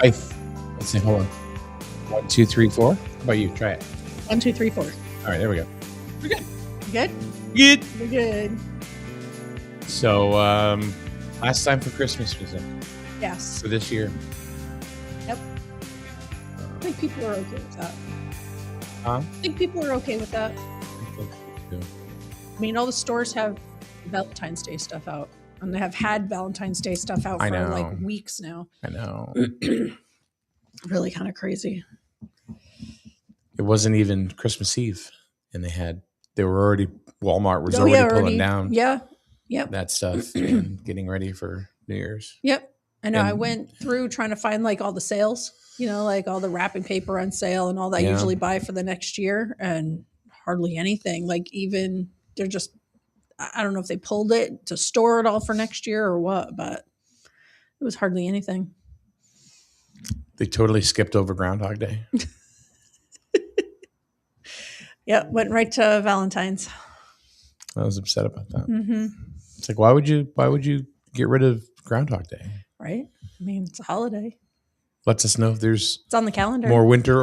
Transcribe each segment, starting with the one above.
I let's see. Hold on. 1, 2, 3, 4. How about you? Try it. 1, 2, 3, 4. All right, there we go. We're good. You good? Good. We're good. So, last time for Christmas was it Yes. for this year? Yep. I think people are okay with that. Huh? I think people are okay with that. I think so too. I mean, all the stores have Valentine's Day stuff out, and they have had Valentine's Day stuff out I for know. like weeks now. I know. Really kind of crazy. It wasn't even Christmas Eve, and Walmart was already pulling down Yeah. Yep. that stuff and getting ready for New Year's. Yep. I know. I And- went through trying to find like all the sales, like all the wrapping paper on sale and all that I Yeah. usually buy for the next year, and hardly anything. Like even they're just, I don't know if they pulled it to store it all for next year or what, but it was hardly anything. They totally skipped over Groundhog Day. Yeah, went right to Valentine's. I was upset about that. Mm-hmm. It's like, why would you get rid of Groundhog Day? Right? I mean, it's a holiday. Lets us know if there's It's on the calendar. more winter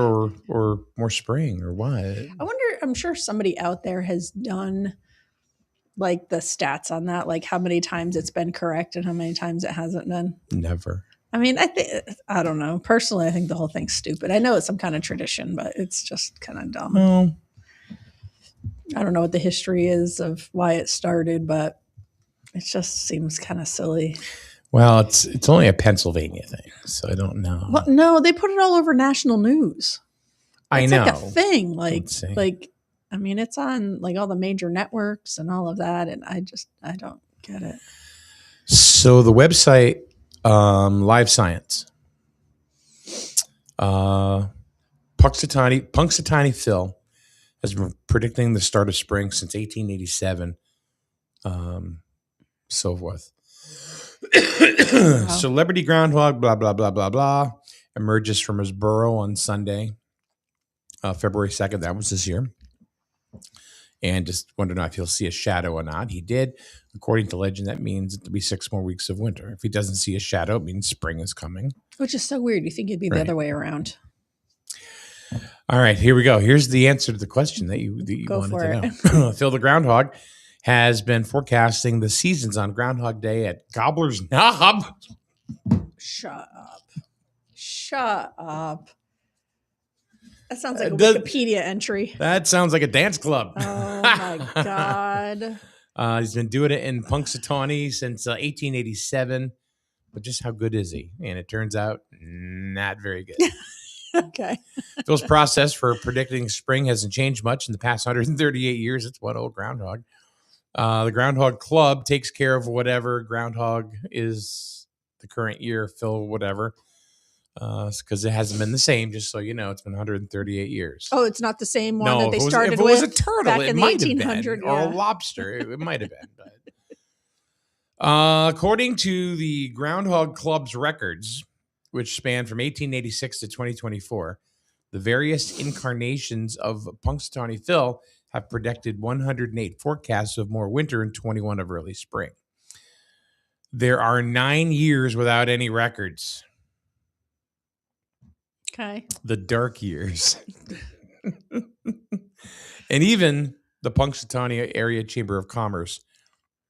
or more spring or what. I wonder, I'm sure somebody out there has done like the stats on that, like how many times it's been correct and how many times it hasn't been. Never. I mean, I don't know. Personally, I think the whole thing's stupid. I know it's some kind of tradition, but it's just kind of dumb. Well, I don't know what the history is of why it started, but it just seems kind of silly. well, it's only a Pennsylvania thing, so I don't know. Well, no, they put it all over national news. I It's know. like a thing. Let's see. I mean, it's on like all the major networks and all of that, and I don't get it. So the website, Live Science, Punxsutawney Phil has been predicting the start of spring since 1887. So forth. Celebrity groundhog, blah blah blah blah blah, emerges from his burrow on Sunday, February 2nd. That was this year. And just wondering if he'll see a shadow or not. He did. According to legend, that means it'll be 6 more weeks of winter. If he doesn't see a shadow, it means spring is coming. Which is so weird. You think it'd be the Right. other way around. All right, here we go. Here's the answer to the question that you Go wanted for to it. know. Phil the Groundhog has been forecasting the seasons on Groundhog Day at Gobbler's Knob. Shut up. Shut up. That sounds like a Does- Wikipedia entry. That sounds like a dance club. Oh my God. He's been doing it in Punxsutawney since 1887. But just how good is he? And it turns out not very good. Okay. Phil's process for predicting spring hasn't changed much in the past 138 years. It's one old groundhog. The Groundhog Club takes care of whatever groundhog is the current year, Phil, whatever. Because it hasn't been the same, just so you know. It's been 138 years. Oh, it's not the same one no, that they if it was, started if it was with a turtle, back it in the might have 1800s. been. Or a lobster, it might have been. But according to the Groundhog Club's records, which span from 1886 to 2024, the various incarnations of Punxsutawney Phil have predicted 108 forecasts of more winter and 21 of early spring. There are 9 years without any records. Okay. The dark years. And even the Punxsutawney Area Chamber of Commerce,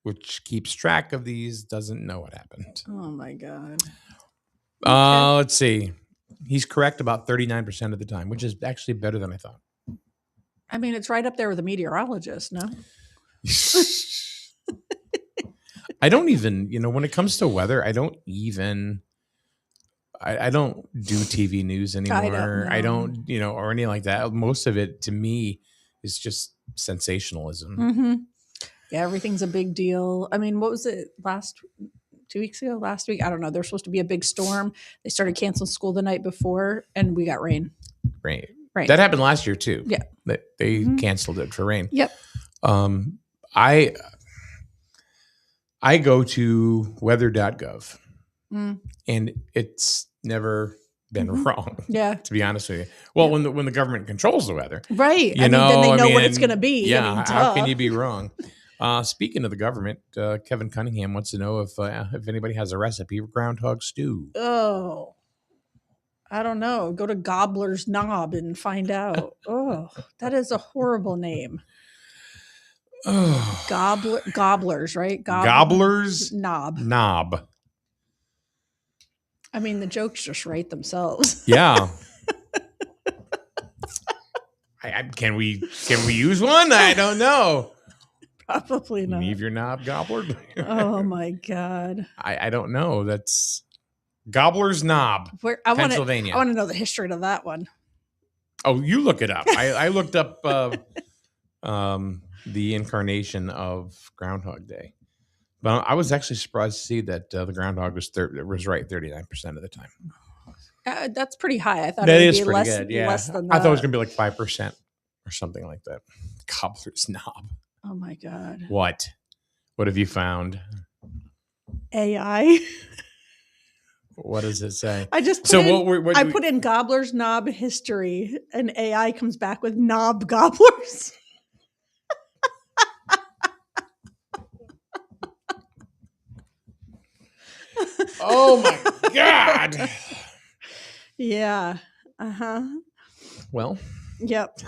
which keeps track of these, doesn't know what happened. Oh my God. Let's see. He's correct about 39% of the time, which is actually better than I thought. I mean, it's right up there with a meteorologist, no? I don't even, when it comes to weather, I don't even, I don't do TV news anymore. I don't, or anything like that. Most of it to me is just sensationalism. Mm-hmm. Yeah, everything's a big deal. I mean, what was it last week? I don't know. There's supposed to be a big storm. They started canceling school the night before, and we got rain. Right. Right. That happened last year too. Yeah. They canceled it for rain. Yep. I go to weather.gov Mm. and it's never been Mhm. wrong, Yeah. to be honest with you. Well, Yeah. when the government controls the weather, Right. you then they know what it's mean, going to be. Yeah. I mean, How can duh. you be wrong? Speaking of the government, Kevin Cunningham wants to know if anybody has a recipe for groundhog stew. Oh. I don't know. Go to Gobbler's Knob and find out. Oh, that is a horrible name. Gobblers, right? Gobbler's Knob. Knob. I mean, the jokes just write themselves. Yeah. Can we use one? I don't know. Probably not. Leave your knob, gobbler. Oh my god. I don't know. That's Gobbler's Knob, I Pennsylvania. want to know the history of that one. Oh, you look it up. I looked up the incarnation of Groundhog Day, but I was actually surprised to see that the groundhog was right 39% of the time. That's pretty high. I thought That it would is be pretty less, good. Yeah, less than that. I thought it was gonna be like 5% or something like that. Gobbler's Knob. Oh my god. What? What have you found? AI. What does it say? I just put So in, what I put in Gobbler's Knob history, and AI comes back with knob gobblers. Oh my god. Yeah. Uh-huh. Well, Yep.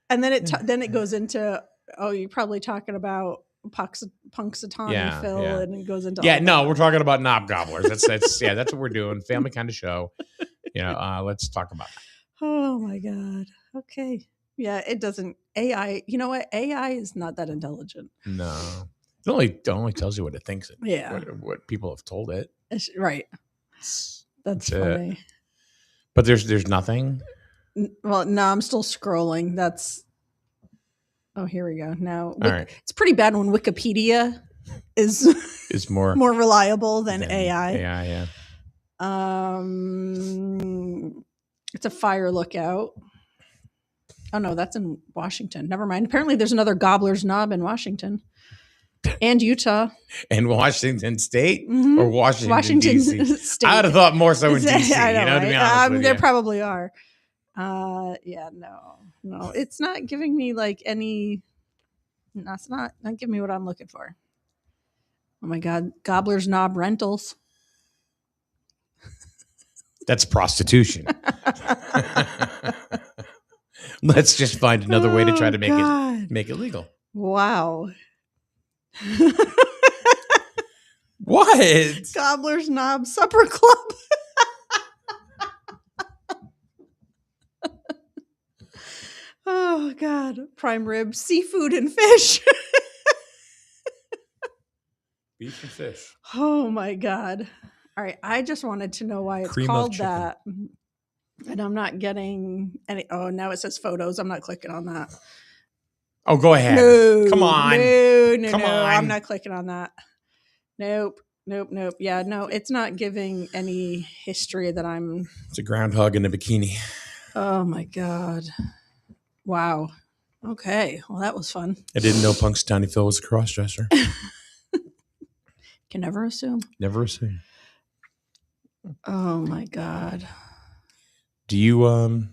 And then it goes into, oh, you're probably talking about Punxsutawney Phil, yeah. and it goes into yeah, all no, that. we're talking about knob gobblers. That's what we're doing. Family kind of show. Let's talk about that. Oh my god. Okay. Yeah, it doesn't. AI. You know what? AI is not that intelligent. No, it only tells you what it thinks. Yeah. What people have told it. Right. That's funny. But there's nothing. Well, no, I'm still scrolling. Oh, here we go. Now, All right. It's pretty bad when Wikipedia is more reliable than AI. AI, yeah. It's a fire lookout. Oh no, that's in Washington. Never mind. Apparently, there's another Gobbler's Knob in Washington and Utah and Washington State Mhm. or Washington D.C. State. I would have thought more so in D.C. I know, to be right? honest with There you. probably are. Yeah, no, it's not giving me like any. No, it's not giving me what I'm looking for. Oh my god, Gobbler's Knob rentals. That's prostitution. Let's just find another way to try to make it legal. Wow. What? Gobbler's Knob Supper Club. Oh god, prime rib, seafood and fish. Beef and fish. Oh my god. All right, I just wanted to know why it's Cream of called chicken. that. And I'm not getting any. Oh, now it says photos. I'm not clicking on that. Oh, go ahead. No, Come on. No, Come on. I'm not clicking on that. Nope. Yeah, no, it's not giving any history that I'm. It's a groundhog in a bikini. Oh my god. Wow. Okay. Well, that was fun. I didn't know Punxsutawney Phil was a crossdresser. Can never assume. Never assume. Oh my god. Do you ever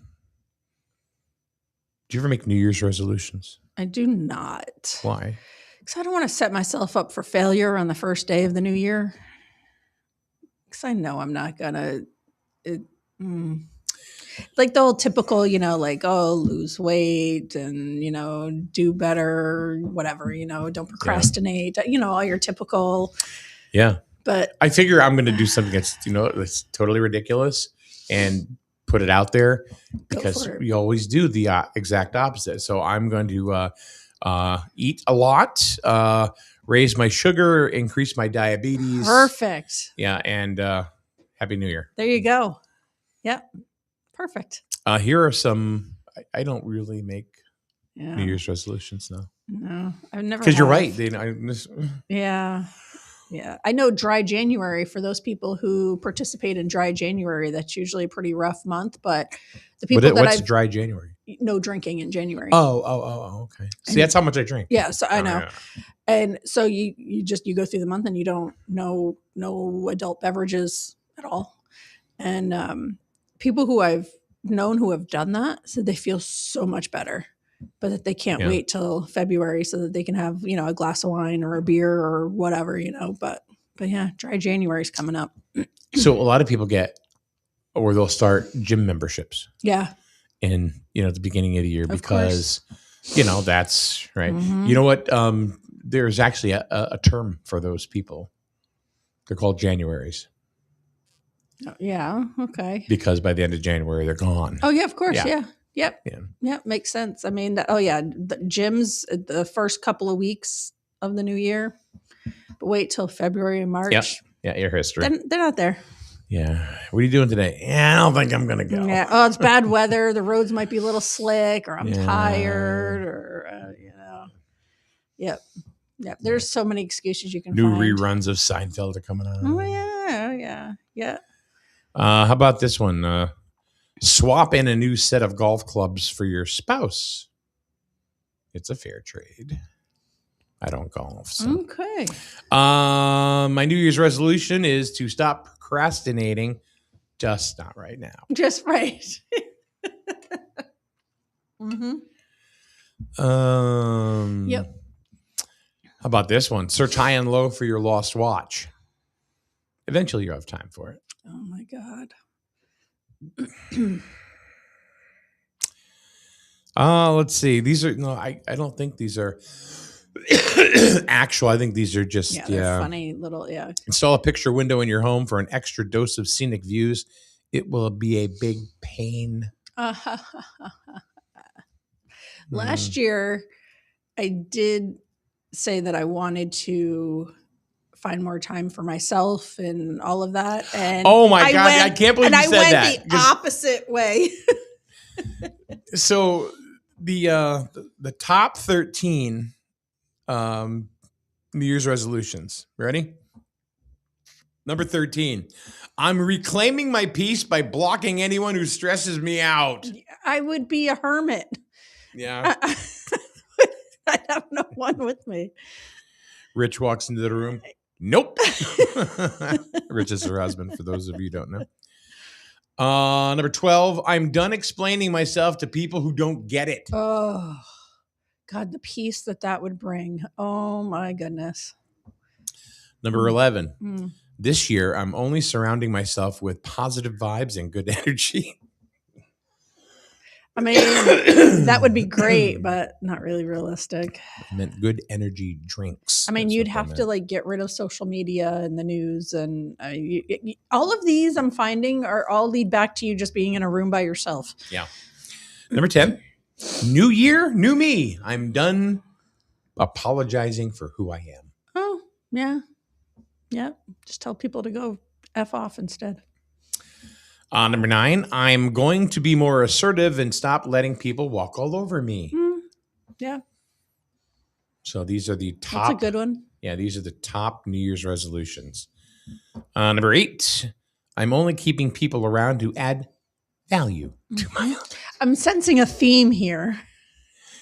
make New Year's resolutions? I do not. Why? Because I don't want to set myself up for failure on the first day of the new year. Because I know I'm not gonna. Like the old typical, like, oh, lose weight and, do better, whatever, don't procrastinate, all your typical. Yeah. But I figure I'm going to do something that's totally ridiculous and put it out there because we always do the exact opposite. So I'm going to eat a lot, raise my sugar, increase my diabetes. Perfect. Yeah. And Happy New Year. There you go. Yep. Perfect. Here are some. I don't really make Yeah. New Year's resolutions now. No, I've never. Because you're right. Yeah. Yeah. I know dry January, for those people who participate in dry January, that's usually a pretty rough month. But the people what's dry January? No drinking in January. Oh, okay. See, that's how much I drink. Yeah. So I know. Yeah. And so you go through the month and you don't know no adult beverages at all. And people who I've known who have done that said they feel so much better, but that they can't wait till February so that they can have, a glass of wine or a beer or whatever, but yeah, dry January is coming up. So a lot of people get or they'll start gym memberships Yeah. in, at the beginning of the year Of because, that's right. Mhm. You know what? There's actually a term for those people. They're called Januaries Yeah. Okay. because by the end of January, they're gone. Oh yeah, of course. Yeah. Yeah. Yep. Yeah. Yep. Makes sense. I mean, the gyms the first couple of weeks of the new year, but wait till February and March. Yep. Yeah. Air history. Then they're not there. Yeah. What are you doing today? Yeah, I don't think I'm going to go. Yeah. Oh, it's bad weather. The roads might be a little slick, or I'm Yeah. tired, or Yep. Yep. There's so many excuses you can New find. reruns of Seinfeld are coming on. Oh yeah. Oh yeah. Yeah. How about this one? Swap in a new set of golf clubs for your spouse. It's a fair trade. I don't golf. So. Okay. My New Year's resolution is to stop procrastinating, just not right now. Just right. Mm-hmm. Yep. How about this one? Search high and low for your lost watch. Eventually, you have time for it. Oh my God. Let's see. These are I don't think these are actual. I think these are just they're funny little Install a picture window in your home for an extra dose of scenic views. It will be a big pain. Last year, I did say that I wanted to find more time for myself and all of that. And oh my God, I can't believe you said that. And I went the opposite way. So the top 13 New Year's resolutions. Ready? Number 13. I'm reclaiming my peace by blocking anyone who stresses me out. I would be a hermit. Yeah. I'd have no one with me. Rich walks into the room. Nope. Rich is her husband, for those of you who don't know. Number 12. I'm done explaining myself to people who don't get it. Oh, God, the peace that would bring. Oh, my goodness. Number 11. This year, I'm only surrounding myself with positive vibes and good energy. I mean, that would be great, but not really realistic. I meant good energy drinks. I mean, That's you'd what have to get rid of social media and the news, and all of these I'm finding are all lead back to you just being in a room by yourself. Yeah. Number 10, new year, new me. I'm done apologizing for who I am. Oh, yeah. Yeah. Just tell people to go F off instead. Number 9, I'm going to be more assertive and stop letting people walk all over me. Yeah. So these are the top. That's a good one. Yeah, these are the top New Year's resolutions. Number 8, I'm only keeping people around who add value to my life. I'm sensing a theme here.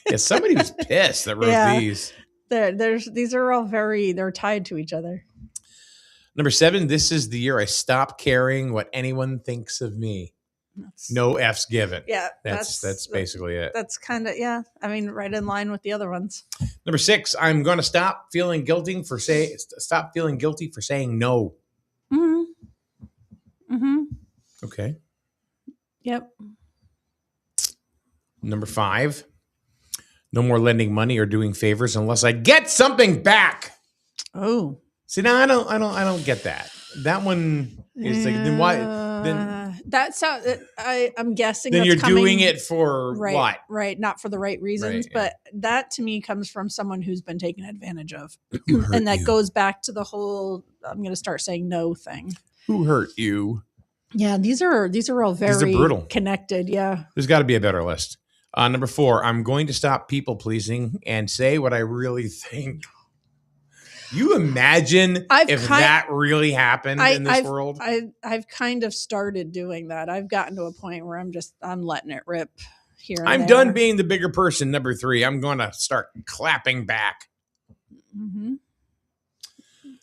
Yeah, somebody was pissed that wrote these. These are all they're tied to each other. Number 7, this is the year I stop caring what anyone thinks of me. No F's given. Yeah. That's basically it. That's kind of, I mean, right in line with the other ones. Number 6, I'm going to stop feeling guilty for saying no. Mm-hmm. Mm-hmm. Okay. Yep. Number 5, no more lending money or doing favors unless I get something back. Oh. See, now I don't get that. That one is like, then why? Then that's how I'm guessing. Then that's you're coming, doing it for what? Right, not for the right reasons. Right, but that to me comes from someone who's been taken advantage of, Who hurt and that you? goes back to the whole "I'm going to start saying no" thing. Who hurt you? Yeah, these are all very brutal. Connected. Yeah, There's got to be a better list. Number 4, I'm going to stop people pleasing and say what I really think. You imagine that really happened in this world? I've kind of started doing that. I've gotten to a point where I'm letting it rip here and I'm there. done being the bigger person. Number 3, I'm going to start clapping back. Mm-hmm.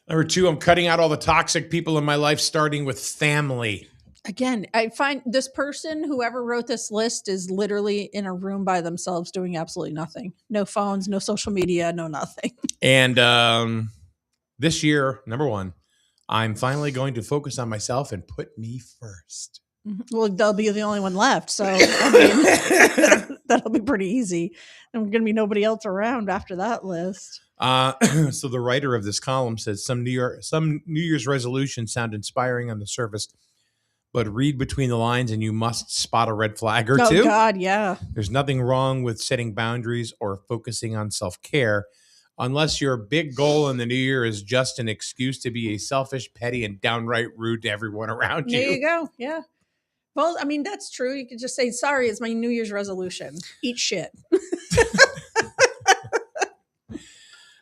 Number 2, I'm cutting out all the toxic people in my life, starting with family. Again, I find this person, whoever wrote this list, is literally in a room by themselves doing absolutely nothing. No phones, no social media, no nothing. And this year, number 1, I'm finally going to focus on myself and put me first. Well, they'll be the only one left, so I mean, that'll be pretty easy. There's going to be nobody else around after that list. So the writer of this column says some New Year's resolutions sound inspiring on the surface, but read between the lines and you must spot a red flag or two. Oh God, yeah. There's nothing wrong with setting boundaries or focusing on self-care, unless your big goal in the new year is just an excuse to be a selfish, petty, and downright rude to everyone around you. There you go. Yeah. Well, I mean, that's true. You could just say, sorry, it's my New Year's resolution. Eat shit.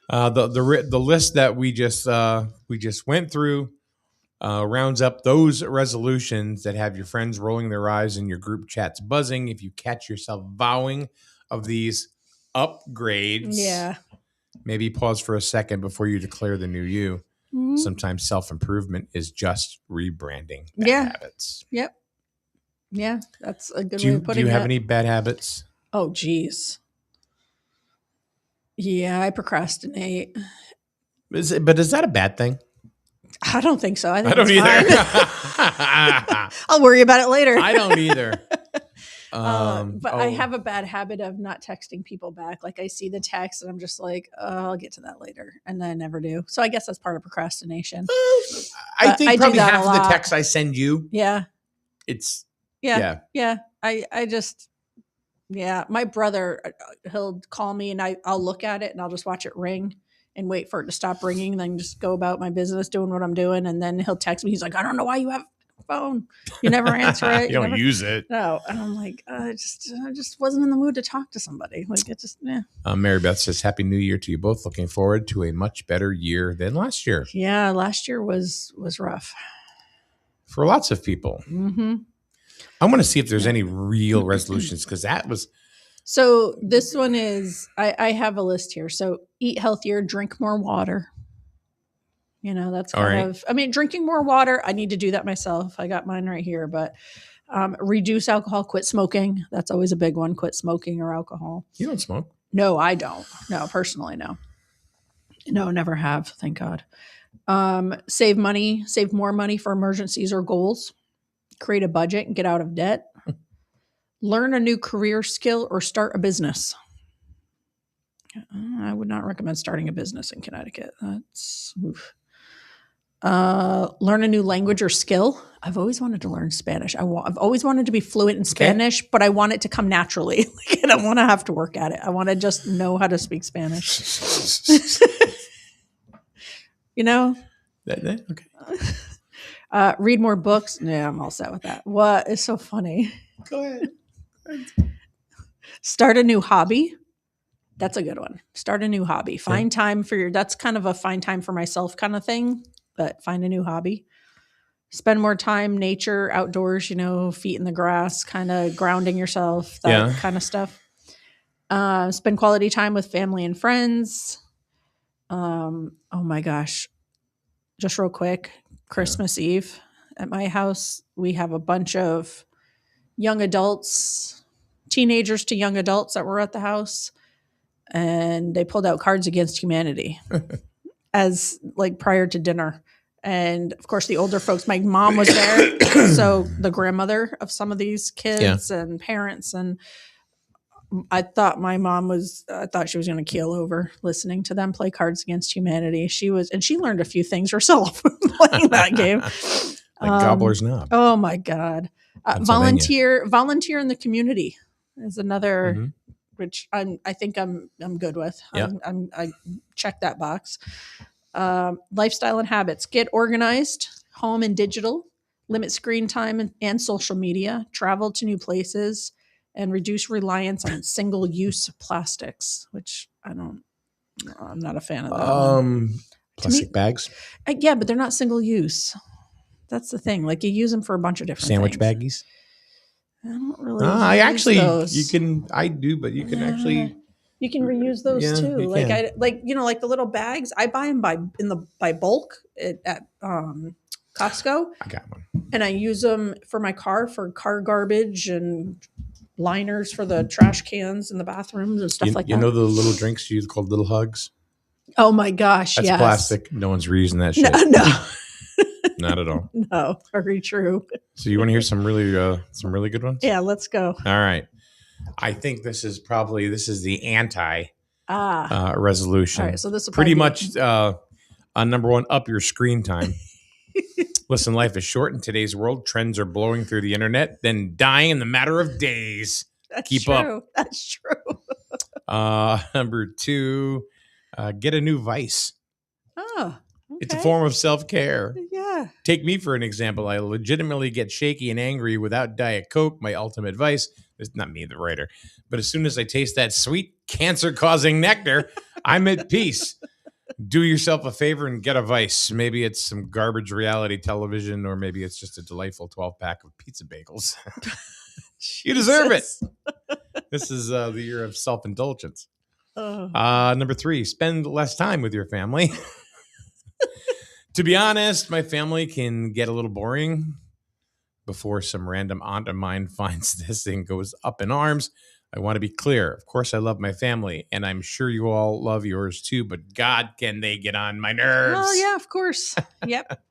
The list that we just went through rounds up those resolutions that have your friends rolling their eyes and your group chats buzzing. If you catch yourself vowing of these upgrades, Yeah. maybe pause for a second before you declare the new you. Mhm. Sometimes self-improvement is just rebranding bad Yeah. habits. Yep. Yeah, that's a good Do way you, of do putting you it. have any bad habits? Oh, geez. Yeah, I procrastinate. But is that a bad thing? I don't think so. I think I don't it's either. fine. I'll worry about it later. I don't either. But I have a bad habit of not texting people back. Like I see the text and I'm just like, I'll get to that later. And then I never do. So I guess that's part of procrastination. I But think I do probably that a half of the lot. texts I send you, Yeah. it's Yeah. I just, my brother, he'll call me and I'll look at it and I'll just watch it ring and wait for it to stop ringing. Then just go about my business doing what I'm doing. And then he'll text me. He's like, I don't know why you have a phone. You never answer it. you don't never, use it. No. And I'm like, I just wasn't in the mood to talk to somebody. Like it just, Mary Beth says, Happy New Year to you both. Looking forward to a much better year than last year. Yeah. Last year was rough. For lots of people. Mm-hmm. I want to see if there's any real resolutions because that was So this one is, I have a list here. So eat healthier, drink more water. You know, that's All kind right. of, I mean, drinking more water. I need to do that myself. I got mine right here, but reduce alcohol, quit smoking. That's always a big one. Quit smoking or alcohol. you don't smoke. No, I don't. No, personally, no. No, never have. Thank God. Save more money for emergencies or goals. Create a budget and get out of debt. Learn a new career skill or start a business. I would not recommend starting a business in Connecticut. That's oof. Learn a new language or skill. I've always wanted to learn Spanish. I've always wanted to be fluent in Spanish, but I want it to come naturally. I don't want to have to work at it. I want to just know how to speak Spanish. You know? Okay. Read more books. Yeah, I'm all set with that. What is so funny? Go ahead. Start a new hobby. That's a good one. Start a new hobby. Find time for that's kind of a find time for myself kind of thing, but find a new hobby. Spend more time nature, outdoors, feet in the grass, kind of grounding yourself, that kind of stuff. Spend quality time with family and friends. Oh my gosh. Just real quick, Christmas Eve at my house, we have a bunch of young adults, teenagers to young adults that were at the house, and they pulled out Cards Against Humanity as like prior to dinner. And of course, the older folks, my mom was there, so the grandmother of some of these kids and parents, and I thought she was going to keel over listening to them play Cards Against Humanity. She learned a few things herself playing that game. Like Gobbler's Knob. Oh my God. Volunteer in the community is another, which I think I'm good with. Yeah. I check that box. Lifestyle and habits, get organized, home and digital, limit screen time and social media, travel to new places, and reduce reliance on single-use plastics, which I'm not a fan of that. Plastic bags. Yeah, but they're not single-use. That's the thing. Like you use them for a bunch of different sandwich things. baggies. I don't really. I actually, those. you can. I do, but you can actually. You can reuse those too. You can. Like the little bags. I buy them by bulk at Costco. I got one, and I use them for my car garbage and liners for the trash cans in the bathrooms and stuff like that. You know the little drinks you use called Little Hugs? Oh my gosh, That's yes. plastic. No one's reusing that shit. No. Not at all. No, very true. So you want to hear some really good ones? Yeah, let's go. All right. I think this is the anti resolution. All right, so this will Pretty probably much number one, up your screen time. Listen, life is short in today's world. Trends are blowing through the internet, then dying in the matter of days. That's Keep true. up. That's true. Number two, get a new vice. Oh, okay. It's a form of self-care. Yeah. Take me for an example. I legitimately get shaky and angry without Diet Coke, my ultimate vice. It's not me, the writer. But as soon as I taste that sweet cancer-causing nectar, I'm at peace. Do yourself a favor and get a vice. Maybe it's some garbage reality television, or maybe it's just a delightful 12-pack of pizza bagels. You deserve it. This is the year of self-indulgence. Oh. Number three, spend less time with your family. To be honest, my family can get a little boring before some random aunt of mine finds this and goes up in arms. I want to be clear. Of course, I love my family, and I'm sure you all love yours too, but God, can they get on my nerves? Oh, yeah, of course. Yep.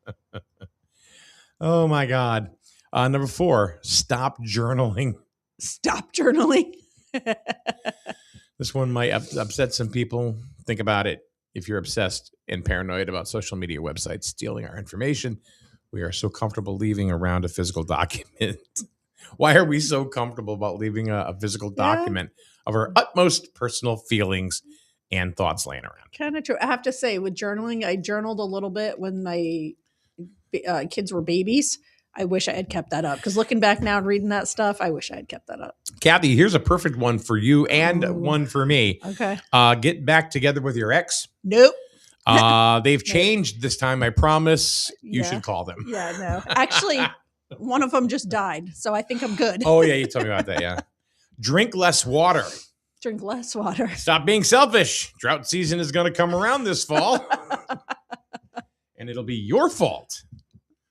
Oh, my God. Number four, stop journaling. Stop journaling. This one might upset some people. Think about it. If you're obsessed and paranoid about social media websites stealing our information, we are so comfortable leaving around a physical document. Why are we so comfortable about leaving a physical document of our utmost personal feelings and thoughts laying around? Kind of true. I have to say, with journaling, I journaled a little bit when my kids were babies. I wish I had kept that up, because looking back now and reading that stuff, I wish I had kept that up. Kathy, here's a perfect one for you and Ooh. one for me. Okay. Get back together with your ex. Nope. They've changed this time. I promise. You Yeah. should call them. Yeah, no. Actually, one of them just died, so I think I'm good. Oh, yeah. You told me about that. Yeah. Drink less water. Drink less water. Stop being selfish. Drought season is going to come around this fall. And it'll be your fault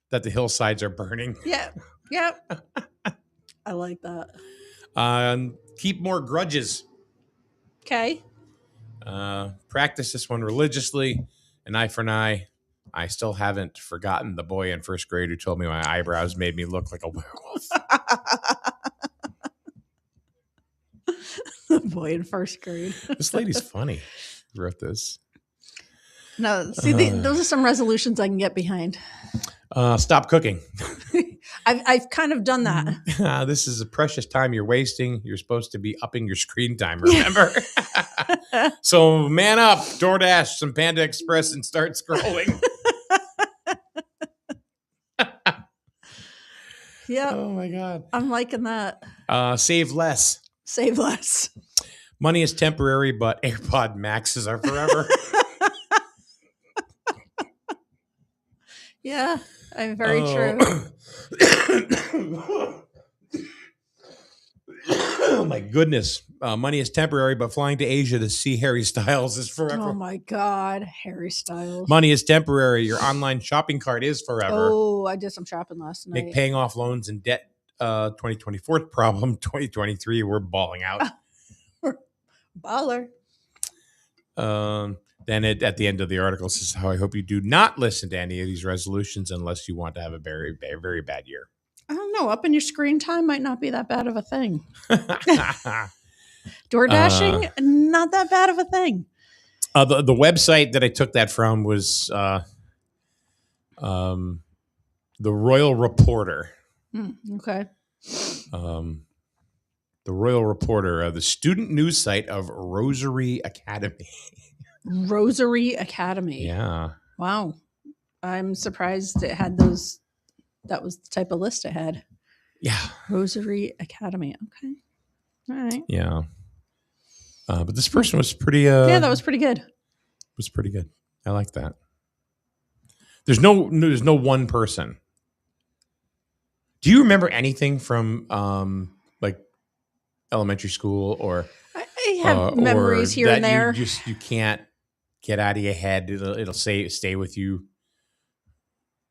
that the hillsides are burning. Yep. Yep. I like that. Keep more grudges. Okay. Practice this one religiously. An eye for an eye. I still haven't forgotten the boy in first grade who told me my eyebrows made me look like a werewolf. The boy in first grade. This lady's funny. Who wrote this? No, see, those are some resolutions I can get behind. Stop cooking. I've kind of done that. This is a precious time you're wasting. You're supposed to be upping your screen time, remember? So man up, DoorDash, some Panda Express, and start scrolling. Yeah. Oh my God. I'm liking that. Save less. Save less. Money is temporary, but AirPod Maxes are forever. Yeah, I'm very true. Oh my goodness. Money is temporary, but flying to Asia to see Harry Styles is forever. Oh my God, Harry Styles. Money is temporary. Your online shopping cart is forever. Oh, I did some shopping last night. Make paying off loans and debt 2024 problem. 2023, we're balling out. Baller. Then at the end of the article says how I hope you do not listen to any of these resolutions unless you want to have a very, very, very bad year. I don't know. Upping your screen time might not be that bad of a thing. Door dashing, not that bad of a thing. The website that I took that from was the Royal Reporter. Okay. The Royal Reporter, the student news site of Rosary Academy. Rosary Academy. Yeah. Wow. I'm surprised it had those. That was the type of list it had. Yeah. Rosary Academy. Okay. All right. Yeah. But this person was pretty. Yeah, that was pretty good. Was pretty good. I like that. There's no one person. Do you remember anything from like elementary school or? I have memories here and there. You can't get out of your head. It'll stay with you.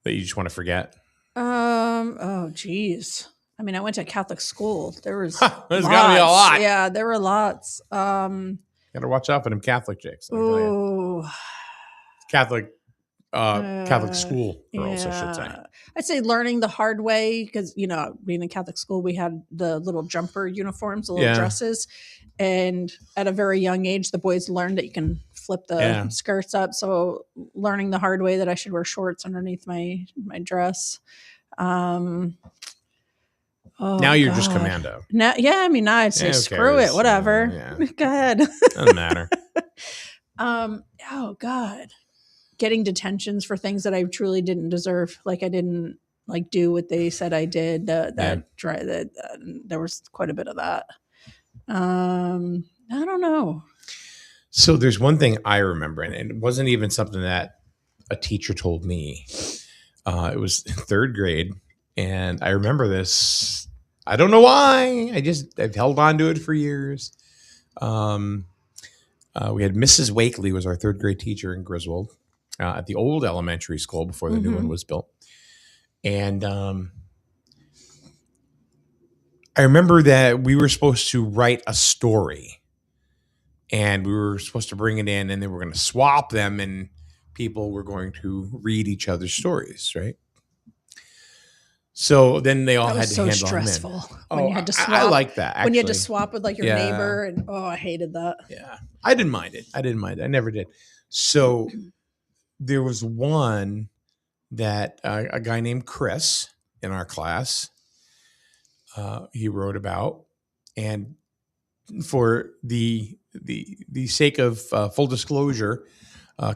That you just want to forget. Oh, geez. I mean, I went to Catholic school. There's gotta be a lot. Yeah, there were lots. Gotta watch out for them Catholic chicks. Oh, Catholic Catholic school girls, I should say. Yeah. I'd say learning the hard way because, being in Catholic school, we had the little jumper uniforms, the little Yeah. dresses. And at a very young age, the boys learned that you can flip the Yeah. skirts up. So learning the hard way that I should wear shorts underneath my dress. Now you're just God. commando. Now, yeah, now I'd say Yeah, who screw cares? it, whatever. Yeah. Go ahead. Doesn't matter. Oh God, getting detentions for things that I truly didn't deserve. Like I didn't do what they said I did. There was quite a bit of that. I don't know. So there's one thing I remember, and it wasn't even something that a teacher told me. It was third grade, and I remember this. I don't know why. I've held on to it for years. We had Mrs. Wakely was our third grade teacher in Griswold at the old elementary school before the new one was built. And I remember that we were supposed to write a story, and we were supposed to bring it in, and then we're going to swap them, and people were going to read each other's stories, right? So then they all That had was to so handle stressful them in. when you had to swap. I like that. Actually. When you had to swap with your Yeah. neighbor, and I hated that. Yeah, I didn't mind it. I never did. So there was one that a guy named Chris in our class, he wrote about, and for the sake of full disclosure,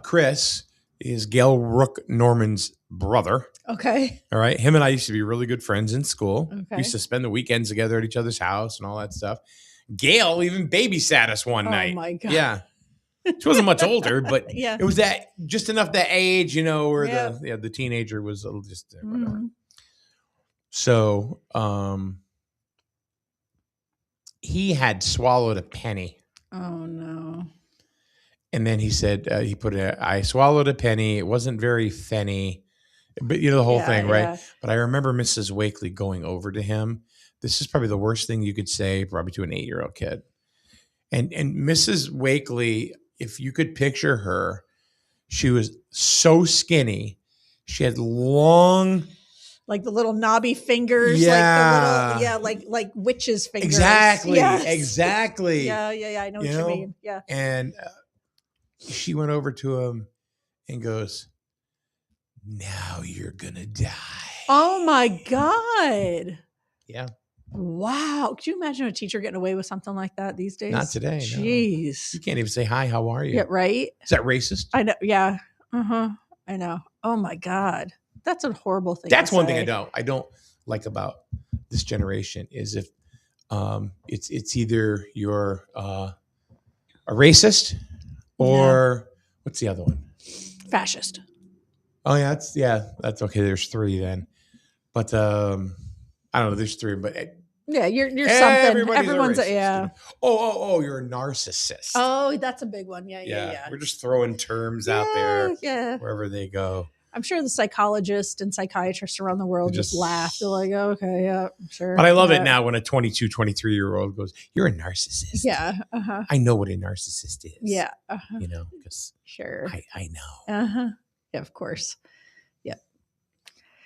Chris is Gail Rook Norman's brother. Okay. All right. Him and I used to be really good friends in school. Okay. We used to spend the weekends together at each other's house and all that stuff. Gail even babysat us one night. Oh my God. Yeah. She wasn't much older, but Yeah. it was just enough that age, where Yeah. the teenager was a little just whatever. Mhm. So he had swallowed a penny. Oh no. And then he said, I swallowed a penny. It wasn't very fenny, but the whole thing, right? Yeah. But I remember Mrs. Wakely going over to him. This is probably the worst thing you could say, probably to an 8-year-old kid. And Mrs. Wakely, if you could picture her, she was so skinny. She had long, like the little knobby fingers, Yeah. like witches' fingers. exactly, Yes. exactly. Yeah. I know what you mean. Yeah. And she went over to him and goes, "Now you're gonna die." Oh my God. Yeah. Wow. Could you imagine a teacher getting away with something like that these days? Not today, no. Jeez. You can't even say hi. How are you? Yeah, right? Is that racist? I know. Yeah. I know. Oh my God. That's a horrible thing. That's to one say. thing I don't like about this generation is if it's either you're a racist or what's the other one? Fascist. Oh yeah, that's okay. There's 3 then, but I don't know. There's 3, but Yeah, you're something. everybody's Everyone's a racist, yeah. Oh, you're a narcissist. Oh, that's a big one. Yeah. We're just throwing terms out there Yeah. wherever they go. I'm sure the psychologists and psychiatrists around the world just laugh. They're like, oh, okay, yeah, sure. But I love it now when a 22, 23-year-old goes, "You're a narcissist." Yeah. I know what a narcissist is. Yeah. Because Sure. I know. Yeah, of course. Yeah.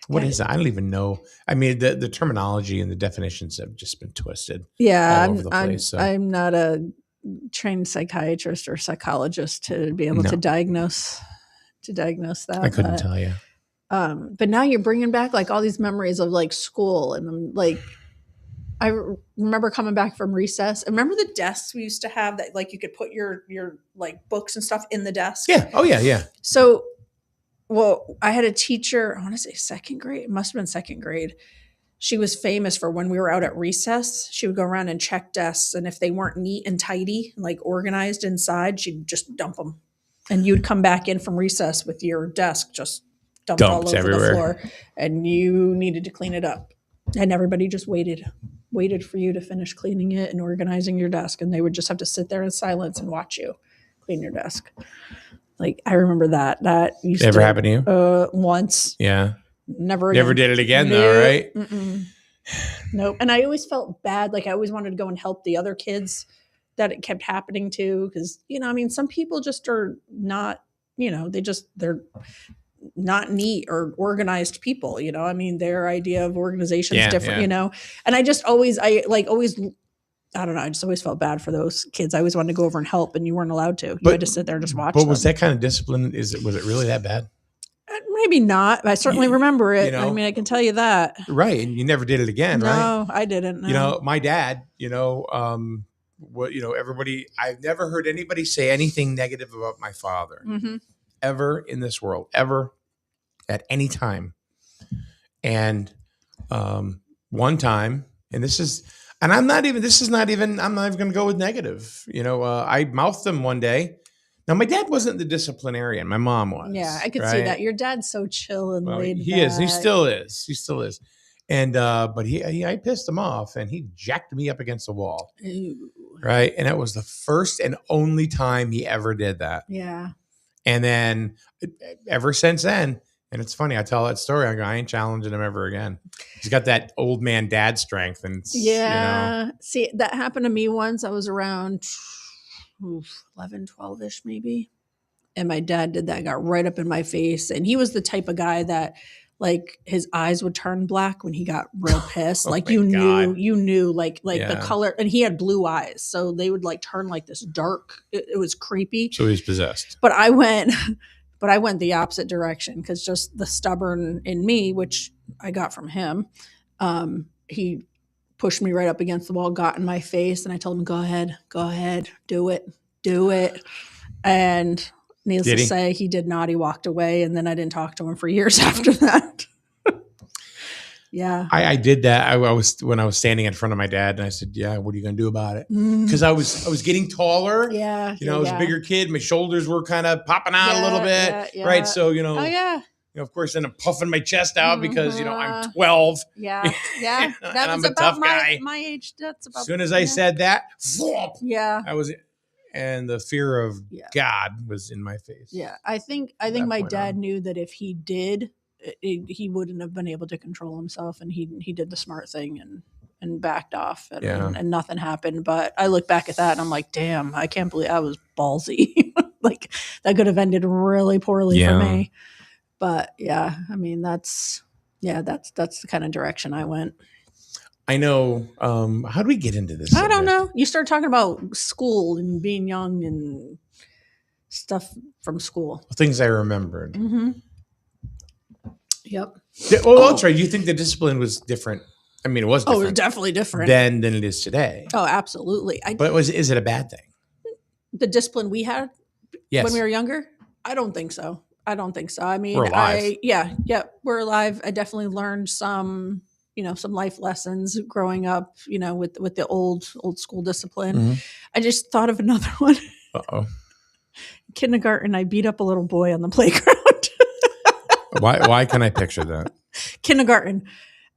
What is it? I don't even know. I mean, the terminology and the definitions have just been twisted. Yeah. all over the place, so. I'm not a trained psychiatrist or psychologist to be able to diagnose that. I couldn't tell you. But now you're bringing back like all these memories of like school and like I remember coming back from recess. Remember the desks we used to have that like you could put your like books and stuff in the desk? Yeah. Oh yeah. So, I had a teacher, I want to say second grade. It must have been second grade. She was famous for when we were out at recess, she would go around and check desks. And if they weren't neat and tidy, like organized inside, she'd just dump them. And you'd come back in from recess with your desk just dumped all over everywhere. the floor. And you needed to clean it up. And everybody just waited for you to finish cleaning it and organizing your desk. And they would just have to sit there in silence and watch you clean your desk. Like, I remember that. That used Never to happened to you? Once. Yeah. Never again. Never did it again, though, right? Nope. And I always felt bad. Like, I always wanted to go and help the other kids that it kept happening to. Because, I mean, some people just are not, they're not neat or organized people. You know, I mean, their idea of organization is Yeah, different. yeah. You know, and I just always, I don't know. I just always felt bad for those kids. I always wanted to go over and help, and you weren't allowed to. You had to sit there and just watch. But was them. that kind of discipline? Was it really that bad? Maybe not. I certainly remember it. You know, I mean, I can tell you that. Right, and you never did it again, right? No, I didn't. No. You know, my dad. What everybody. I've never heard anybody say anything negative about my father ever in this world, ever at any time. And one time, and this is not even going to go with negative. I mouthed him one day. Now, my dad wasn't the disciplinarian. My mom was. Yeah, I could see that. Your dad's so chill and laid he back. is. He still is. He still is. And but I pissed him off, and he jacked me up against the wall. Ooh. Right, and it was the first and only time he ever did that. Yeah. And then ever since then, and it's funny, I tell that story. I go, I ain't challenging him ever again. He's got that old man dad strength, and See, that happened to me once. I was around 11, 12-ish maybe. And my dad did that, got right up in my face. And he was the type of guy that like his eyes would turn black when he got real pissed. Like you knew like the color, and he had blue eyes. So they would like turn like this dark, it was creepy. So he was possessed. But I went the opposite direction because just the stubborn in me, which I got from him, he pushed me right up against the wall, got in my face, and I told him, go ahead, do it. And needless to say, he did not. He walked away, and then I didn't talk to him for years after that. Yeah. I did that. I was when I was standing in front of my dad, and I said, yeah, what are you going to do about it? Because I was getting taller. Yeah. I was a bigger kid. My shoulders were kind of popping out a little bit. Yeah. Right. So, Oh, yeah. Of course, then I'm puffing my chest out because, I'm 12. Yeah. Yeah. That was I'm a tough guy. My age. That's about. As soon as I said that, yeah. and the fear of God was in my face. Yeah. I think my dad knew that if he did, he wouldn't have been able to control himself, and he did the smart thing and backed off, and nothing happened. But I look back at that and I'm like, damn, I can't believe I was ballsy. Like that could have ended really poorly for me. But yeah, I mean, that's the kind of direction I went. I know. How do we get into this? I don't know. You start talking about school and being young and stuff from school. Things I remembered. Mm-hmm. Yep. Well, that's right. You think the discipline was different? I mean, it was different. Oh, definitely different than it is today. Oh, absolutely. But is it a bad thing? The discipline we had when we were younger? I don't think so. I mean, we're alive. We're alive. I definitely learned some life lessons growing up, with the old school discipline. Mm-hmm. I just thought of another one. Uh-oh. Kindergarten, I beat up a little boy on the playground. Why can I picture that? Kindergarten.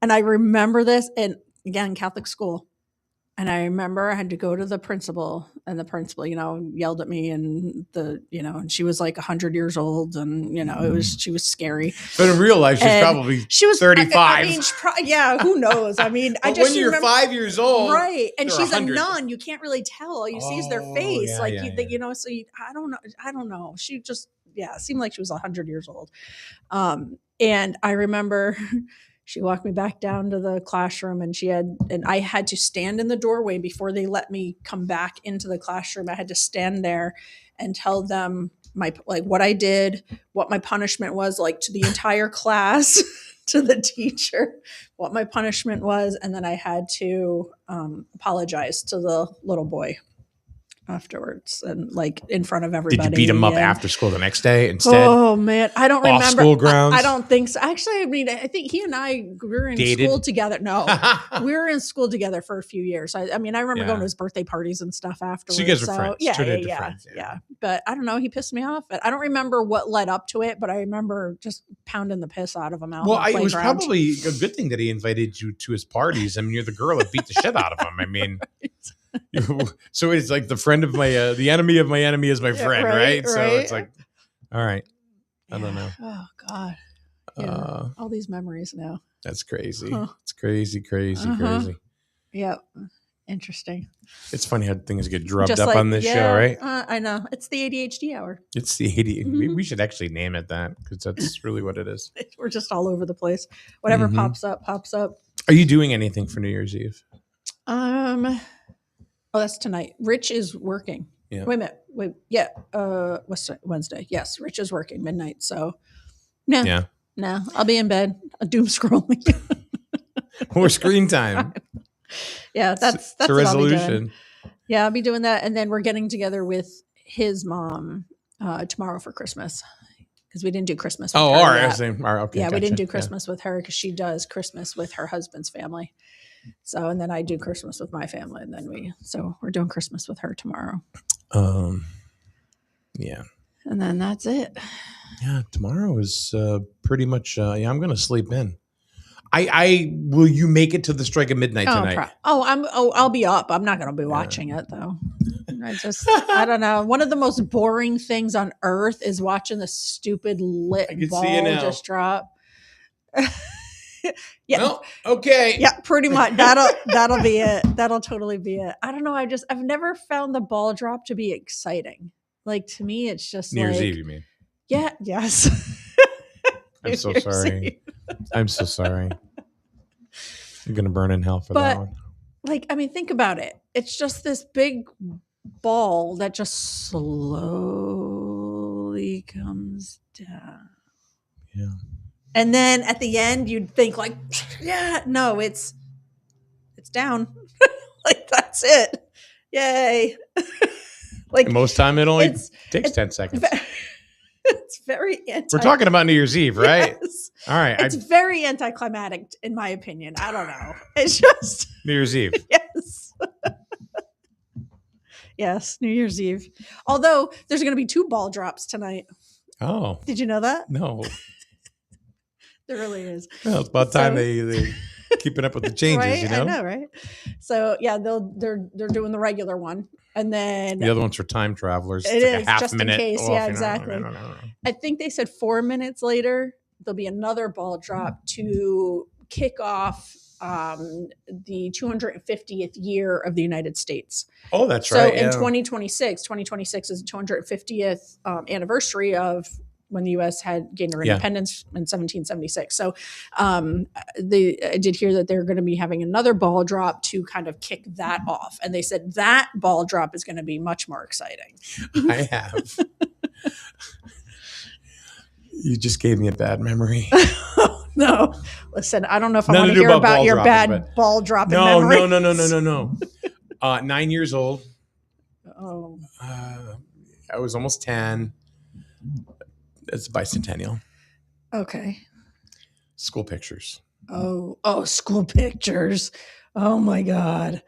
And I remember this, and again, Catholic school. And I remember I had to go to the principal, and the principal, yelled at me, and and she was like 100 years old, and she was scary. But in real life, she was 35. I mean, who knows? I mean, I just when you're 5 years old, right? And she's 100. a nun. You can't really tell. All you see is their face, So I don't know. She just it seemed like she was 100 years old. And I remember. She walked me back down to the classroom, and I had to stand in the doorway before they let me come back into the classroom. I had to stand there and tell them what I did, what my punishment was, to the entire class, to the teacher, what my punishment was. And then I had to apologize to the little boy afterwards, and in front of everybody. Did you beat him up after school the next day instead? Oh man, I don't remember. Off school grounds? I don't think so. Actually, I mean, I think he and I were in school together. No, we were in school together for a few years. I remember going to his birthday parties and stuff afterwards. So you guys were friends. Yeah. But I don't know. He pissed me off. I don't remember what led up to it, but I remember just pounding the piss out of him out. Well, it was probably a good thing that he invited you to his parties. I mean, you're the girl that beat the shit out of him. I mean. So it's like the friend of my the enemy of my enemy is my friend, right? So it's like, all right, I don't know. Oh God, all these memories now. That's crazy. Huh. It's crazy. Yep. Interesting. It's funny how things get drubbed Just up like, on this yeah, show, right? I know. It's the ADHD hour. It's the 80. Mhm. We should actually name it that because that's really what it is. We're just all over the place. Whatever Mhm. pops up, pops up. Are you doing anything for New Year's Eve? Oh, that's tonight. Rich is working. Yeah. Wait a minute. Wait. Yeah. What's Wednesday? Yes. Rich is working midnight. So, no. Yeah. No. I'll be in bed. Doom scrolling. More screen time. Yeah. That's it's a what I'll be doing. resolution. Yeah. I'll be doing that. And then we're getting together with his mom tomorrow for Christmas because we didn't do Christmas. With Oh, her all right. yet. Okay, Yeah. gotcha. We didn't do Yeah. Christmas with her because she does Christmas with her husband's family. So, and then I do Christmas with my family. And then we're doing Christmas with her tomorrow. Yeah. And then that's it. Yeah. Tomorrow is pretty much. Yeah, I'm going to sleep in. I will. You make it to the strike of midnight tonight? I'll be up. I'm not going to be watching it though. I don't know. One of the most boring things on earth is watching the stupid lit ball just drop. Yeah. No? Okay. Yeah, pretty much. That'll be it. That'll totally be it. I don't know. I've never found the ball drop to be exciting. Like to me, it's just New Year's like, Eve, you mean? Yeah. Yes. I'm so sorry. I'm so sorry. I'm gonna burn in hell for that one. Like, I mean, think about it. It's just this big ball that just slowly comes down. Yeah. And then at the end, you'd think like, yeah, no, it's down. Like that's it. Yay. Like and most time it only takes 10 seconds. It's very We're talking about New Year's Eve, right? Yes. All right. It's very anticlimactic, in my opinion. I don't know. It's just New Year's Eve. Yes. Yes, New Year's Eve. Although there's going to be 2 ball drops tonight. Oh. Did you know that? No. There really is. Well, it's about time they keeping up with the changes, right? you know? I know, right? So yeah, they're doing the regular one. And then the other one's for time travelers. It it's like is, a half just in minute case. off, Yeah, you know? exactly. I think they said 4 minutes later, there'll be another ball drop to kick off the 250th year of the United States. Oh, that's so right. So in 2026 is the 250th anniversary of when the U.S. had gained their independence in 1776. So I did hear that they're going to be having another ball drop to kind of kick that off. And they said that ball drop is going to be much more exciting. I have. You just gave me a bad memory. No. Listen, I don't know if I want to hear about your bad ball dropping memory. No. 9 years old. Oh. I was almost 10. It's a bicentennial. Okay. School pictures. Oh, school pictures. Oh my God.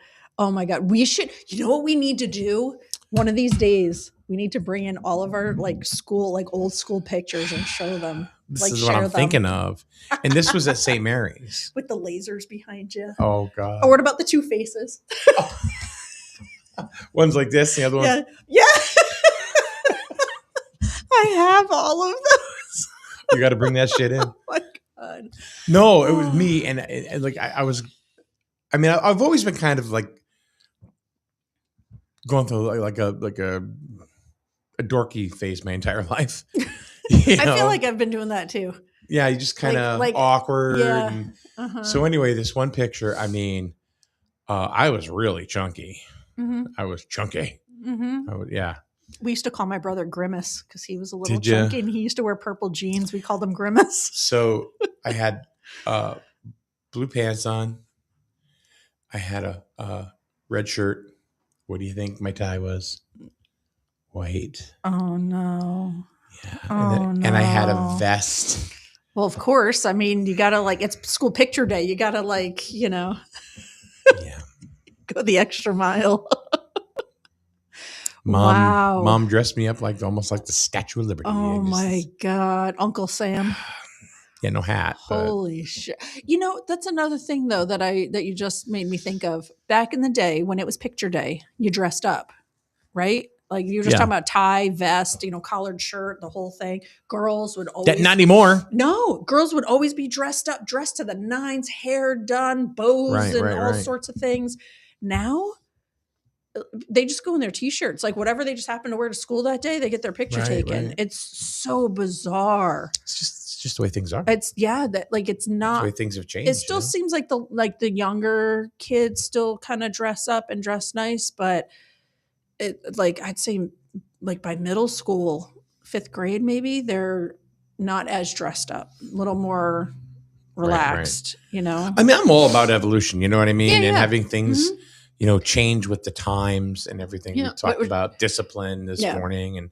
We should, you know what we need to do? One of these days, we need to bring in all of our old school pictures and show them. This is what I'm thinking of. And this was at St. Mary's. With the lasers behind you. Oh, God. Oh, what about the 2 faces? One's like this, the other one. Yeah. I have all of those. You got to bring that shit in. Oh my God. No, it was me. And like, I've always been kind of like going through like a dorky phase my entire life. I feel like I've been doing that too. Yeah. You just kind of awkward. Yeah. And, so anyway, this one picture, I was really chunky. Mm-hmm. I was chunky. Mm-hmm. Yeah. We used to call my brother Grimace because he was a little chunky and he used to wear purple jeans. We called him Grimace. So I had blue pants on. I had a red shirt. What do you think my tie was? White. Oh, no. Yeah. And I had a vest. Well, of course. I mean, you got to it's school picture day. You got to Yeah. Go the extra mile. Mom dressed me up almost like the Statue of Liberty. Oh my God. Uncle Sam. Yeah, no hat. Holy shit. You know, that's another thing though that you just made me think of. Back in the day when it was picture day, you dressed up, right? Like you were just talking about tie, vest, collared shirt, the whole thing. Girls would always not anymore. No, girls would always be dressed to the nines, hair done, bows, and all sorts of things. Now they just go in their t-shirts, like whatever they just happen to wear to school that day, they get their picture Right, taken. right. It's so bizarre. It's just the way things are. It's that like it's It's the not. way things have changed. It still seems like the younger kids still kind of dress up and dress nice, but it like I'd say like by middle school, 5th grade maybe, they're not as dressed up, a little more relaxed, you know. I mean, I'm all about evolution. You know what I mean, Yeah, and yeah. having things, change with the times and everything. Yeah, We talked about discipline this Yeah. morning, and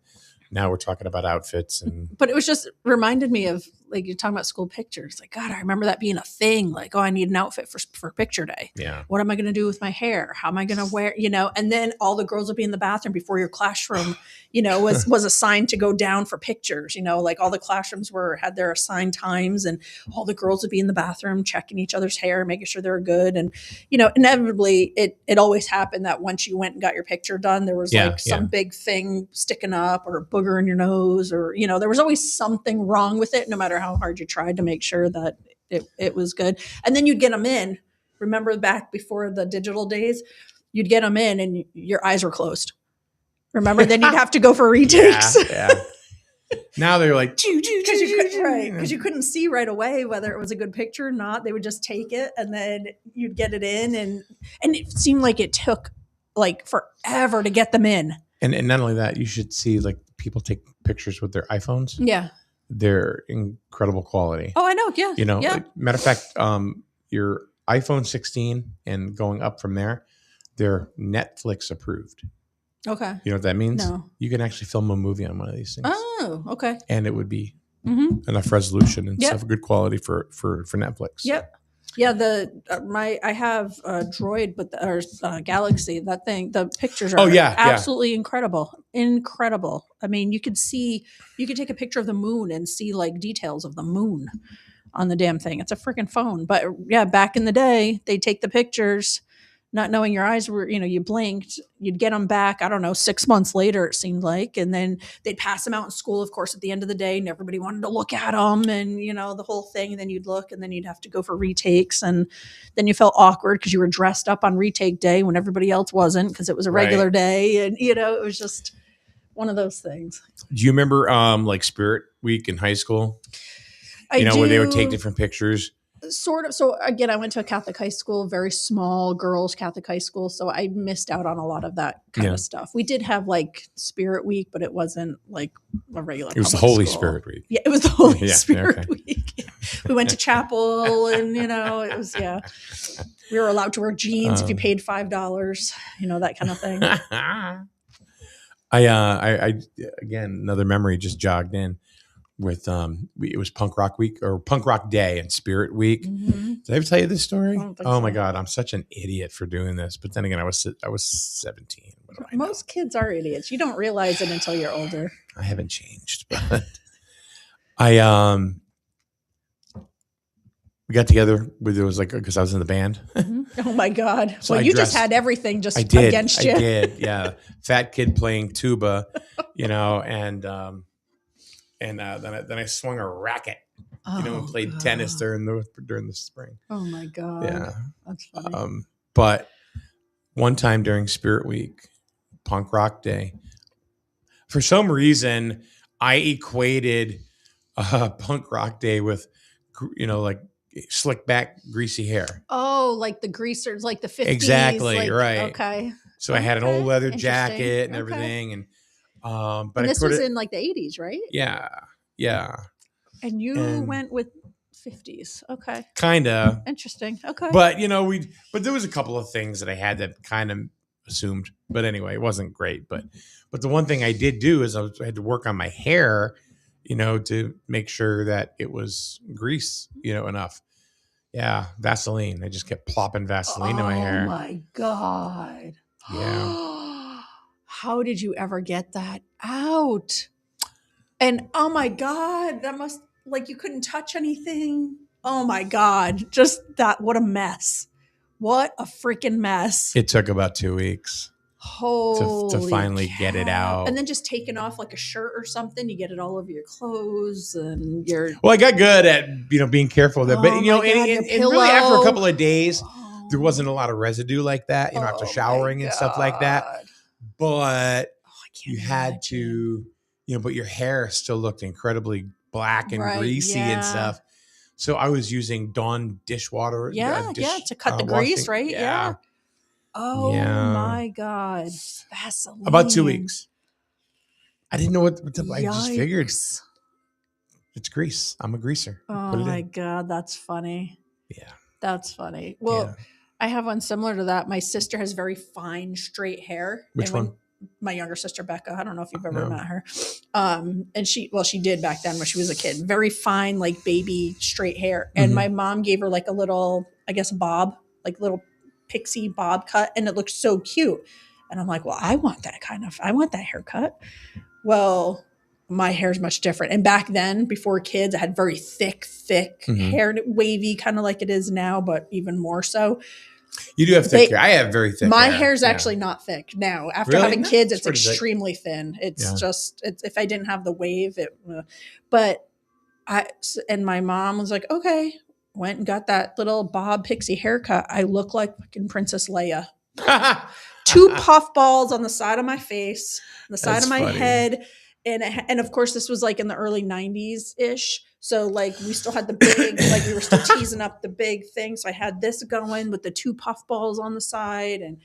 now we're talking about outfits. And But it was just reminded me of like you're talking about school pictures. Like, God, I remember that being a thing. Like, oh, I need an outfit for picture day. yeah, What am I going to do with my hair? How am I going to wear? And then all the girls would be in the bathroom before your classroom, was assigned to go down for pictures. Like all the classrooms had their assigned times, and all the girls would be in the bathroom checking each other's hair, making sure they were good. And inevitably, it always happened that once you went and got your picture done, there was like some big thing sticking up or a booger in your nose, or there was always something wrong with it, no matter how hard you tried to make sure that it was good. And then you'd get them in. Remember back before the digital days, you'd get them in and your eyes were closed. Remember, then you'd have to go for retakes. Yeah. Now they're like, because you couldn't see right away whether it was a good picture or not. They would just take it and then you'd get it in, and it seemed like it took like forever to get them in. And not only that, you should see like people take pictures with their iPhones. Yeah, they're incredible quality. Oh, I know. Yeah, yeah. Like, matter of fact, your iPhone 16 and going up from there, they're Netflix approved. Okay. You know what that means? No. You can actually film a movie on one of these things. Oh, okay. And it would be enough resolution and stuff, good quality for Netflix. Yep. Yeah, I have a Droid, but Galaxy, that thing, the pictures are absolutely incredible. Incredible. I mean, you could take a picture of the moon and see like details of the moon on the damn thing. It's a freaking phone. But yeah, back in the day, they'd take the pictures, not knowing your eyes were, you blinked, you'd get them back, I don't know, 6 months later, it seemed like. And then they'd pass them out in school, of course, at the end of the day, and everybody wanted to look at them and, the whole thing. And then you'd look and then you'd have to go for retakes. And then you felt awkward because you were dressed up on retake day when everybody else wasn't, because it was a regular day. And, it was just one of those things. Do you remember like Spirit Week in high school? I do. Where they would take different pictures? Sort of. So again, I went to a Catholic high school, very small girls Catholic high school. So I missed out on a lot of that kind of stuff. We did have like Spirit Week, but it wasn't like a regular. It was the Holy Spirit Week. Yeah, it was the Holy Spirit Week. We went to chapel and, it was, we were allowed to wear jeans if you paid $5, that kind of thing. I again, another memory just jogged in. With it was Punk Rock Week or Punk Rock Day and Spirit Week. Mm-hmm. Did I ever tell you this story? Oh my God, I'm such an idiot for doing this. But then again, I was 17. What do I know? Most kids are idiots. You don't realize it until you're older. I haven't changed, but we got together with it was like because I was in the band. Mm-hmm. Oh my God! So well, you just had everything just against you. I did, yeah. Fat kid playing tuba, and. And then I swung a racket, and played tennis during the spring. Oh my God! Yeah, that's funny. But one time during Spirit Week, Punk Rock Day, for some reason, I equated Punk Rock Day with, like slick back, greasy hair. Oh, like the greasers, like the 50s. Exactly, right. Okay. So I had an old leather jacket and everything, and. But and this was in like the 80s, right? Yeah. And you went with 50s. Okay. Kinda. Interesting. Okay. But but there was a couple of things that I had that kind of assumed. But anyway, it wasn't great. But the one thing I did do is I had to work on my hair, to make sure that it was grease, enough. Yeah, Vaseline. I just kept plopping Vaseline in my hair. Oh my God. Yeah. How did you ever get that out? And oh my God, that must, like, you couldn't touch anything. Oh my God, just that. What a mess. What a freaking mess. It took about 2 weeks to finally get it out. And then just taking off like a shirt or something, you get it all over your clothes and your. Well, I got good at, being careful of that. But, and really after a couple of days, there wasn't a lot of residue like that, after Oh my showering and stuff like that. God. But Oh, I can't you had imagine. to, but your hair still looked incredibly black and Right, greasy yeah. and stuff. So I was using Dawn dishwater. Yeah, to cut the washing. grease, right? Yeah. Oh my God. Vaseline. About 2 weeks. I didn't know what I just figured Yikes. it's grease. I'm a greaser. Oh Put it my in. God, that's funny. Yeah. That's funny. Well, Yeah. I have one similar to that. My sister has very fine, straight hair. Which And when- one? My younger sister, Becca. I don't know if you've ever No. met her. And she did back then when she was a kid. Very fine, like baby straight hair. And Mhm. my mom gave her like a little, I guess, bob, like little pixie bob cut. And it looked so cute. And I'm like, well, I want that haircut. Well, my hair is much different. And back then, before kids, I had very thick Mhm. hair, wavy, kind of like it is now, but even more so. You do have thick hair. I have very thick My hair. hair's Yeah. actually not thick now. After Really? having kids, it's pretty thick. extremely thin. It's Yeah. just, if I didn't have the wave, but and my mom was like, okay, went and got that little bob pixie haircut. I look like fucking Princess Leia. 2 puffballs on the side of my face, on the side That's of my funny. head. And of course, this was like in the early 90s ish. So like we still had the big, like we were still teasing up the big thing. So I had this going with the 2 puffballs on the side. And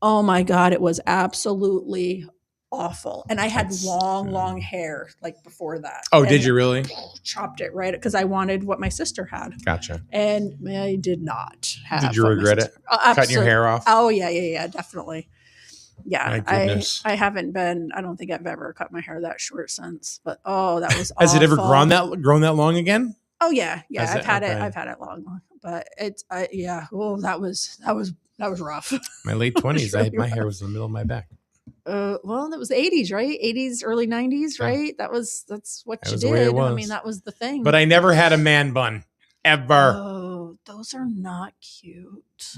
oh my God, it was absolutely awful. And I had long hair like before that. Oh, And did you really? chopped it right because I wanted what my sister had. Gotcha. And I did not have. Did you what my regret sister- it? Cutting your hair off? Oh yeah, definitely. Yeah, My goodness. I haven't been. I don't think I've ever cut my hair that short since. But oh, that was. Has it ever awful. grown that long again? Oh yeah. Has I've it? had it. Okay. I've had it long, but it's. Yeah. Oh, that was rough. My late 20s, really my hair was in the middle of my back. Well, that was the 80s, right? 80s, early 90s, Yeah. right? That's what That you was did. the way it I was. mean, that was the thing. But I never had a man bun. Ever. Oh, those are not cute.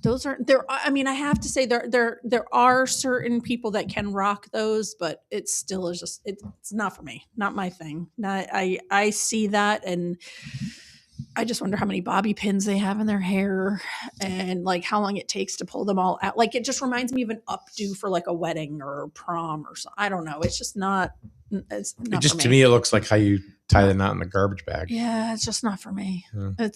Those are there. I mean, I have to say there are certain people that can rock those, but it still is just it's not for me, not my thing. I see that and I just wonder how many bobby pins they have in their hair and like how long it takes to pull them all out. Like it just reminds me of an updo for like a wedding or prom or something. I don't know. It's just not. It's not Just for to me, it looks like how you tie the knot in the garbage bag. Yeah, it's just not for me. Yeah.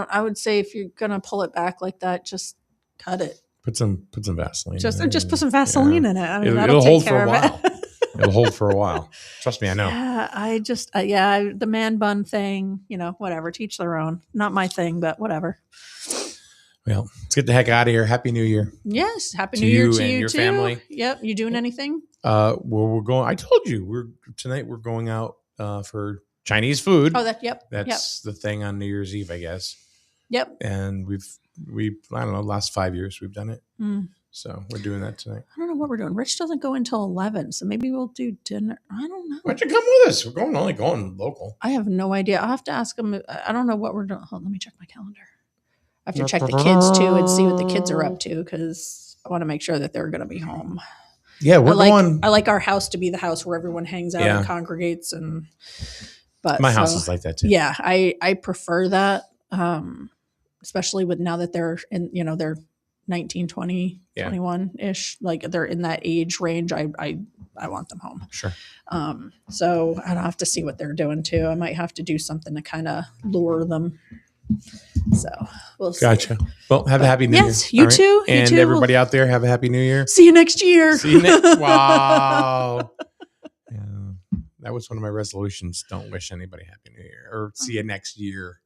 I would say if you're gonna pull it back like that, just cut it. Put some Vaseline. Just in it. put some Vaseline in it. I mean, It'll that'll hold take for care a of while. it. It'll hold for a while. Trust me, I know. Yeah, I just the man bun thing, whatever, teach their own. Not my thing, but whatever. Well, let's get the heck out of here. Happy New Year. Yes, happy To New Year you to and you your too. family. Yep, you doing anything? Well, we're going. I told you tonight. We're going out for Chinese food. Oh, That's the thing on New Year's Eve, I guess. Yep. And we I don't know, last 5 years we've done it. Mm. So we're doing that tonight. I don't know what we're doing. Rich doesn't go until 11, so maybe we'll do dinner. I don't know. Why don't you come with us? We're only going local. I have no idea. I'll have to ask him. I don't know what we're doing. Hold on, let me check my calendar. I have to check the kids too and see what the kids are up to because I want to make sure that they're going to be home. Yeah, we're going. I like our house to be the house where everyone hangs out and congregates, but my house is like that too. Yeah, I prefer that, especially with now that they're in, they're 19, 20, 21 ish, like they're in that age range. I want them home. Sure. So I'd have to see what they're doing too. I might have to do something to kind of lure them. So we'll see. Gotcha. Well, have a happy New Year. Yes, you too. You And too. everybody out there, have a happy New Year. See you next year. See you next. Wow. Yeah, that was one of my resolutions. Don't wish anybody happy New Year or see you next year.